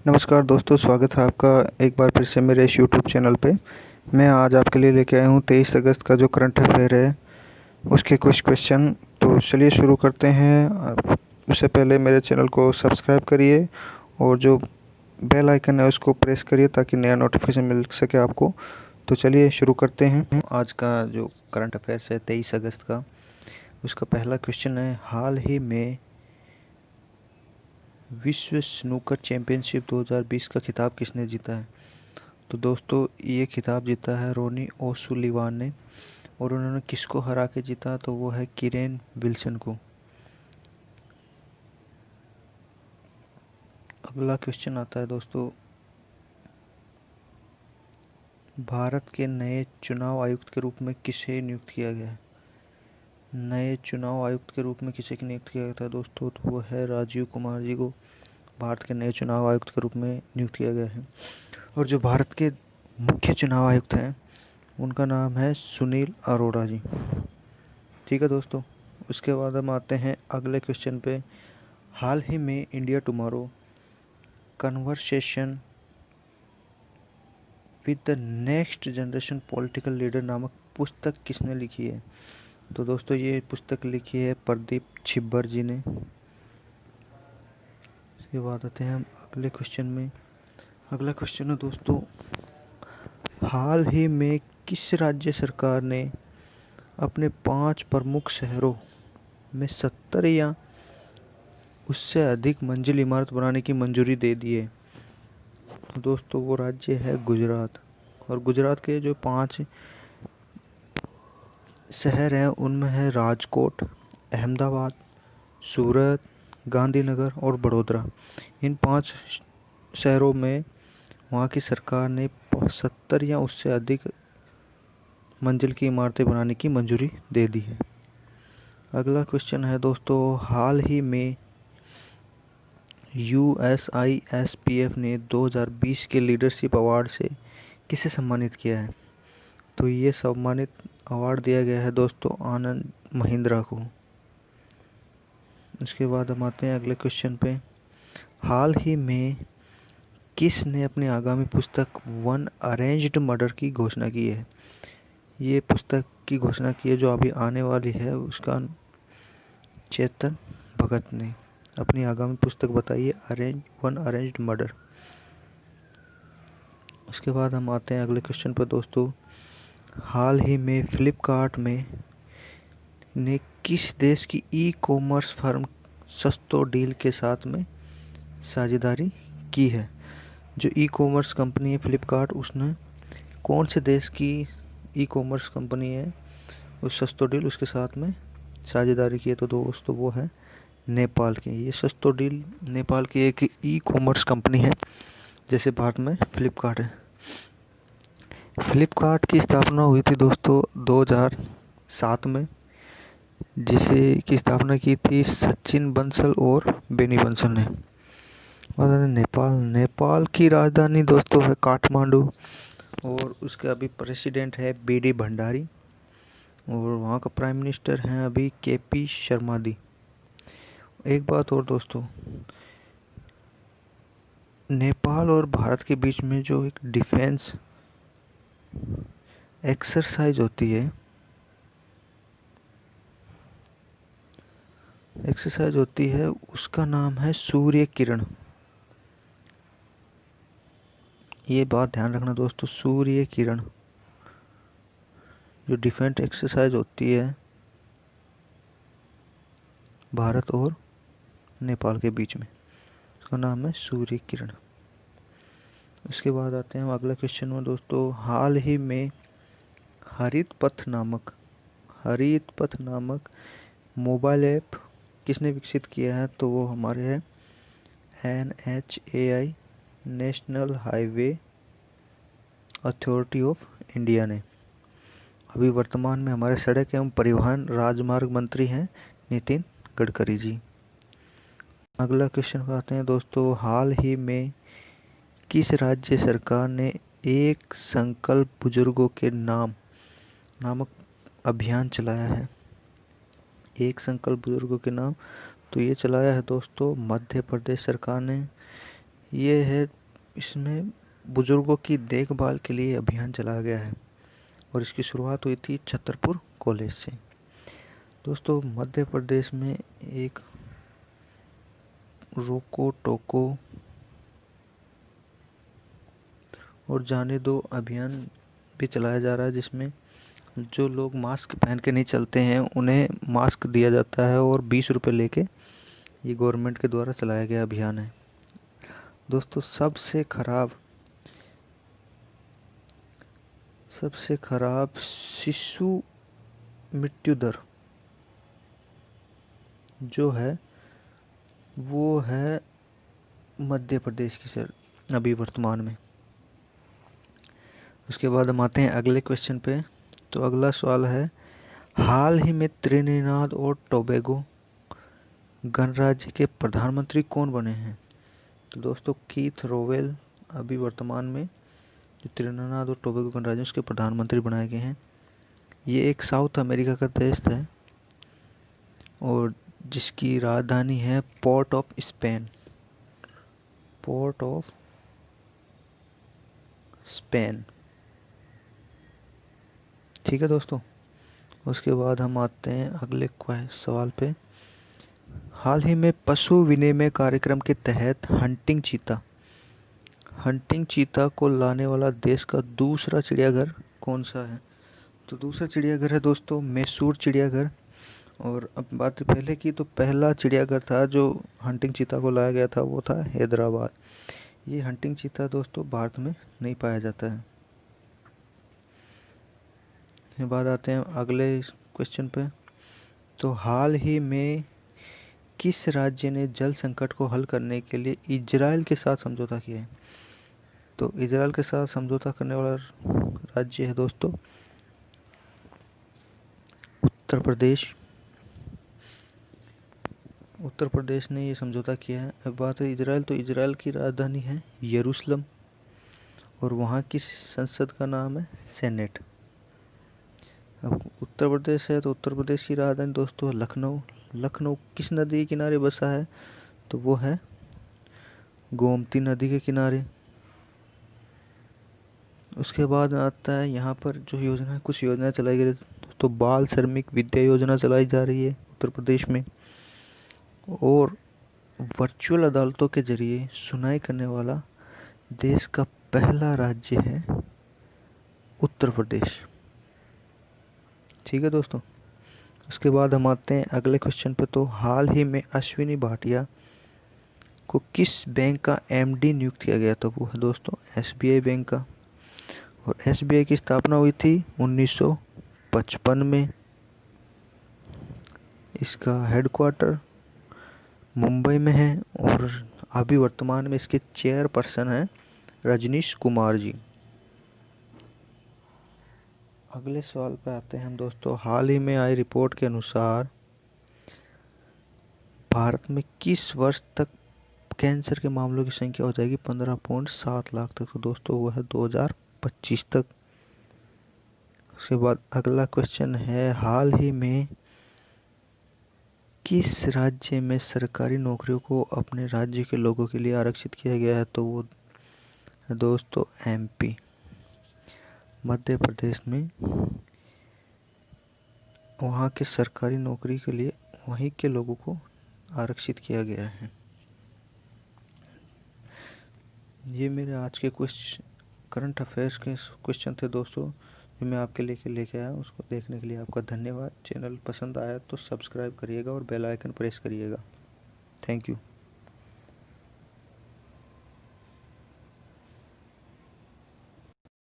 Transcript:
नमस्कार दोस्तों, स्वागत है आपका एक बार फिर से मेरे इस यूट्यूब चैनल पे। मैं आज आपके लिए लेके आया हूँ 23 अगस्त का जो करंट अफेयर है उसके कुछ क्वेश्चन। तो चलिए शुरू करते हैं। उससे पहले मेरे चैनल को सब्सक्राइब करिए और जो बेल आइकन है उसको प्रेस करिए ताकि नया नोटिफिकेशन मिल सके आपको। तो चलिए शुरू करते हैं। आज का जो करंट अफेयर्स है 23 अगस्त का, उसका पहला क्वेश्चन है, हाल ही में विश्व स्नूकर चैंपियनशिप 2020 का खिताब किसने जीता है? तो दोस्तों, ये खिताब जीता है रोनी ओसुलिवान ने। और उन्होंने किसको हरा के जीता? तो वो है किरेन विल्सन को। अगला क्वेश्चन आता है दोस्तों, भारत के नए चुनाव आयुक्त के रूप में किसे नियुक्त किया गया है? नए चुनाव आयुक्त के रूप में किसे नियुक्त किया गया था दोस्तों? तो वो है राजीव कुमार जी को भारत के नए चुनाव आयुक्त के रूप में नियुक्त किया गया है। और जो भारत के मुख्य चुनाव आयुक्त हैं उनका नाम है सुनील अरोड़ा जी। ठीक है दोस्तों, उसके बाद हम आते हैं अगले क्वेश्चन पे। हाल ही में India tomorrow conversation with the next generation political leader नामक पुस्तक किसने लिखी है? तो दोस्तों, ये पुस्तक लिखी है प्रदीप छिब्बर जी ने। इसके बाद आते हैं हम अगले क्वेश्चन में। अगला क्वेश्चन है दोस्तों, हाल ही में किस राज्य सरकार ने अपने 5 प्रमुख शहरों में 70 या उससे अधिक मंजिल इमारत बनाने की मंजूरी दे दी है? तो दोस्तों, वो राज्य है गुजरात। और गुजरात के जो 5 शहर हैं उनमें है राजकोट, अहमदाबाद, सूरत, गांधीनगर और बड़ोदरा। इन 5 शहरों में वहाँ की सरकार ने 70 या उससे अधिक मंजिल की इमारतें बनाने की मंजूरी दे दी है। अगला क्वेश्चन है दोस्तों, हाल ही में USISPF ने 2020 के लीडरशिप अवार्ड से किसे सम्मानित किया है? तो ये सम्मानित अवार्ड दिया गया है दोस्तों आनंद महिंद्रा को। इसके बाद हम आते हैं अगले क्वेश्चन पे। हाल ही में किस ने अपनी आगामी पुस्तक वन अरेंज्ड मर्डर की घोषणा की है? ये पुस्तक की घोषणा की है जो अभी आने वाली है, उसका चेतन भगत ने अपनी आगामी पुस्तक बताई है, वन अरेंज्ड मर्डर। उसके बाद हम आते हैं अगले क्वेश्चन पर दोस्तों। हाल ही में फ्लिपकार्ट में ने किस देश की ई कॉमर्स फर्म सस्तो डील के साथ में साझेदारी की है? जो ई कॉमर्स कंपनी है फ्लिपकार्ट, उसने कौन से देश की ई कॉमर्स कंपनी है उस सस्तो डील उसके साथ में साझेदारी की है? तो दोस्तों, वो है नेपाल की। ये सस्तो डील नेपाल की एक ई कॉमर्स कंपनी है, जैसे भारत में फ्लिपकार्ट है। फ्लिपकार्ट की स्थापना हुई थी दोस्तों 2007 में, जिसे की स्थापना की थी सचिन बंसल और बेनी बंसल ने। और नेपाल की राजधानी दोस्तों है काठमांडू। और उसके अभी प्रेसिडेंट है बीडी भंडारी। और वहाँ का प्राइम मिनिस्टर हैं अभी केपी शर्मा दी। एक बात और दोस्तों, नेपाल और भारत के बीच में जो एक डिफेंस एक्सरसाइज होती है उसका नाम है सूर्य किरण। ये बात ध्यान रखना दोस्तों, सूर्य किरण जो डिफेंस एक्सरसाइज होती है भारत और नेपाल के बीच में, उसका नाम है सूर्य किरण। इसके बाद आते हैं हम अगले क्वेश्चन में दोस्तों। हाल ही में हरित पथ नामक मोबाइल ऐप किसने विकसित किया है? तो वो हमारे है NHAI, national highway authority of India ने। अभी वर्तमान में हमारे सड़क एवं परिवहन राजमार्ग मंत्री हैं नितिन गडकरी जी। अगला क्वेश्चन पर आते हैं दोस्तों। हाल ही में किस राज्य सरकार ने एक संकल्प बुजुर्गों के नाम नामक अभियान चलाया है? एक संकल्प बुजुर्गों के नाम, तो ये चलाया है दोस्तों मध्य प्रदेश सरकार ने। ये है, इसमें बुजुर्गों की देखभाल के लिए अभियान चलाया गया है और इसकी शुरुआत हुई थी छतरपुर कॉलेज से। दोस्तों मध्य प्रदेश में एक रोको टोको और जाने दो अभियान भी चलाया जा रहा है, जिसमें जो लोग मास्क पहन के नहीं चलते हैं उन्हें मास्क दिया जाता है और 20 रुपये लेके ये गवर्नमेंट के द्वारा चलाया गया अभियान है। दोस्तों सबसे खराब शिशु मृत्यु दर जो है वो है मध्य प्रदेश की सर, अभी वर्तमान में। उसके बाद हम आते हैं अगले क्वेश्चन पे। तो अगला सवाल है, हाल ही में त्रिनिदाद और टोबैगो गणराज्य के प्रधानमंत्री कौन बने हैं? तो दोस्तों कीथ रोवेल अभी वर्तमान में जो त्रिनिदाद और टोबैगो गणराज्य उसके प्रधानमंत्री बनाए गए हैं। ये एक साउथ अमेरिका का देश है और जिसकी राजधानी है पोर्ट ऑफ स्पेन। ठीक है दोस्तों। उसके बाद हम आते हैं अगले सवाल पे। हाल ही में पशु विनिमय कार्यक्रम के तहत हंटिंग चीता को लाने वाला देश का दूसरा चिड़ियाघर कौन सा है? तो दूसरा चिड़ियाघर है दोस्तों मैसूर चिड़ियाघर। और अब बात पहले की, तो पहला चिड़ियाघर था जो हंटिंग चीता को लाया गया था वो था हैदराबाद। ये हंटिंग चीता दोस्तों भारत में नहीं पाया जाता है। इसके बाद आते हैं अगले क्वेश्चन पे। तो हाल ही में किस राज्य ने जल संकट को हल करने के लिए इजराइल के साथ समझौता किया है? तो इजराइल के साथ समझौता करने वाला राज्य है दोस्तों उत्तर प्रदेश। उत्तर प्रदेश ने ये समझौता किया है। अब बात है इजराइल, तो इजराइल की राजधानी है यरूशलेम और वहाँ की संसद का नाम है सेनेट। अब उत्तर प्रदेश है तो उत्तर प्रदेश की राजधानी दोस्तों लखनऊ किस नदी के किनारे बसा है? तो वो है गोमती नदी के किनारे। उसके बाद आता है यहाँ पर जो योजना, कुछ योजनाएं चलाई गई। तो बाल श्रमिक विद्या योजना चलाई जा रही है उत्तर प्रदेश में और वर्चुअल अदालतों के जरिए सुनवाई करने वाला देश का पहला राज्य है उत्तर प्रदेश। ठीक है दोस्तों। उसके बाद हम आते हैं अगले क्वेश्चन पे। तो हाल ही में अश्विनी भाटिया को किस बैंक का एमडी नियुक्त किया गया? तो वो है दोस्तों एसबीआई बैंक का। और एसबीआई की स्थापना हुई थी 1955 में। इसका हेडक्वार्टर मुंबई में है और अभी वर्तमान में इसके चेयरपर्सन हैं रजनीश कुमार जी। अगले सवाल पे आते हैं हम दोस्तों। हाल ही में आई रिपोर्ट के अनुसार भारत में किस वर्ष तक कैंसर के मामलों की संख्या हो जाएगी 15.7 लाख तक? तो दोस्तों वो है 2025 तक। उसके बाद अगला क्वेश्चन है, हाल ही में किस राज्य में सरकारी नौकरियों को अपने राज्य के लोगों के लिए आरक्षित किया गया है? तो वो दोस्तों एमपी, मध्य प्रदेश में वहाँ के सरकारी नौकरी के लिए वहीं के लोगों को आरक्षित किया गया है। ये मेरे आज के कुछ करंट अफेयर्स के क्वेश्चन थे दोस्तों जो मैं आपके लेके आया। उसको देखने के लिए आपका धन्यवाद। चैनल पसंद आया तो सब्सक्राइब करिएगा और बेल आइकन प्रेस करिएगा। Thank you.